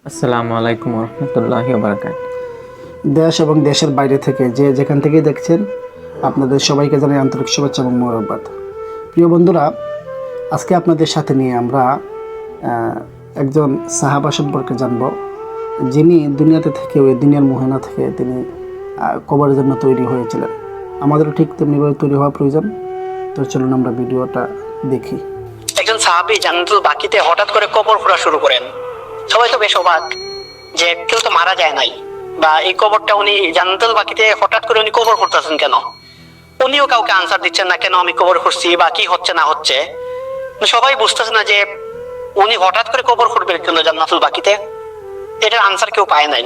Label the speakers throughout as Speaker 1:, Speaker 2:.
Speaker 1: আসসালামু আলাইকুম রহমতুল্লাহি ওয়া বারাকাতুহু।
Speaker 2: দেশ এবং দেশের বাইরে থেকে যে যেখান থেকেই দেখছেন আপনাদের সবাইকে জানাই আন্তরিক শুভেচ্ছা এবং মোবারকবাদ। প্রিয় বন্ধুরা, আজকে আপনাদের সাথে নিয়ে আমরা একজন সাহাবা সম্পর্কে জানব, যিনি দুনিয়াতে থেকেও এই দুনিয়ার মোহনা থেকে তিনি কবরের জন্য তৈরি হয়েছিলেন। আমাদেরও ঠিক তেমনিভাবে তৈরি হওয়া প্রয়োজন। তো চলুন আমরা ভিডিওটা দেখি।
Speaker 3: একজন সাহাবী জান্নাতুল বাকিতে হঠাৎ করে কবর খোঁড়া শুরু করেন। সবাই তো বেশ অবাক যে কেউ তো মারা যায় নাই, বা এই কবরটা উনি জান্নাতুল বাকিতে হঠাৎ করে উনি কবর করতেছেন কেন? উনিও কাউকে আনসার দিচ্ছেন না, কেন আমি কবর করছি বা কি হচ্ছে না হচ্ছে। সবাই বুঝতেছে না যে উনি হঠাৎ করে কবর করবেন কেন জান্নাতুল বাকিতে। এটার আনসার কেউ পায় নাই।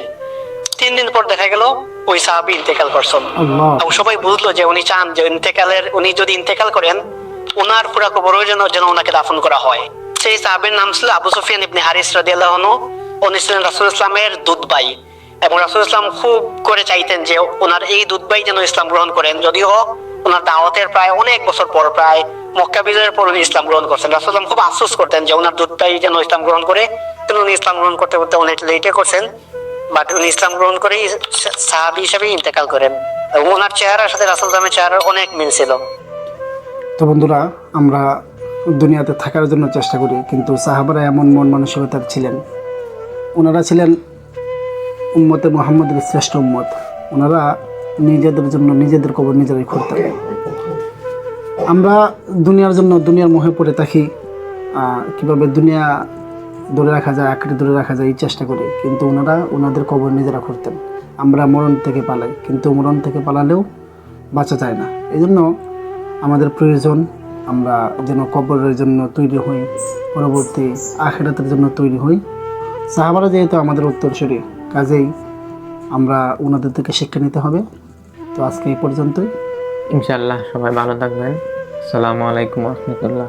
Speaker 3: 3 দিন পর দেখা গেল ওই সাহাবী ইন্তেকাল করছেন। এবং সবাই বুঝলো যে উনি চান যে উনি যদি ইন্তেকাল করেন, ওনার পুরা কবরের যেন ওনাকে দাফন করা হয়। সেই সাহাবীর নাম ছিল আবু সুফিয়ান ইবনে হারিস রাদিয়াল্লাহু আনহু। উনি ছিলেন রাসূল ইসলামের দুধভাই, এবং রাসূল ইসলাম খুব করে চাইতেন যে ওনার এই দুধভাই যেন ইসলাম গ্রহণ করেন। যদিও ওনার দাওয়াতের প্রায় অনেক বছর পর, প্রায় মক্কা বিজয়ের পর উনি ইসলাম গ্রহণ করছেন। রাসূল ইসলাম খুব আফসোস করতেন যে ওনার দুধভাই যেন ইসলাম গ্রহণ করে, কিন্তু উনি ইসলাম গ্রহণ করতে করতে অনেক লেটে করছেন। বাট উনি ইসলাম গ্রহণ করে সাহাবী হিসেবে ইন্তেকাল করেন, এবং ওনার চেহারার সাথে রাসূল ইসলামের চেহারার অনেক মিল ছিল।
Speaker 2: তো বন্ধুরা, আমরা দুনিয়াতে থাকার জন্য চেষ্টা করি, কিন্তু সাহাবারা এমন মন মানসিকতার ছিলেন। ওনারা ছিলেন উম্মতে মুহাম্মদের শ্রেষ্ঠ উম্মত। ওনারা নিজেদের জন্য নিজেদের কবর নিজেরাই খুঁড়তেন। আমরা দুনিয়ার জন্য দুনিয়ার মোহে পড়ে থাকি, কীভাবে দুনিয়া ধরে রাখা যায়, আঁকড়ে ধরে রাখা যায় এই চেষ্টা করি, কিন্তু ওনারা ওনাদের কবর নিজেরা খুঁড়তেন। আমরা মরণ থেকে পালাই, কিন্তু মরণ থেকে পালালেও বাঁচা যায় না। এই জন্য আমাদের প্রয়োজন আমরা যেন কবরের জন্য তৈরি হই, পরবর্তী আখিরাতের জন্য তৈরি হই। সাহাবারা যেহেতু আমাদের উত্তরসূরি, কাজেই আমরা ওনাদের থেকে শিক্ষা নিতে হবে। তো আজকে এই পর্যন্তই।
Speaker 1: ইনশাআল্লাহ সবাই ভালো থাকবেন। আসসালামু আলাইকুম রহমতুল্লাহ।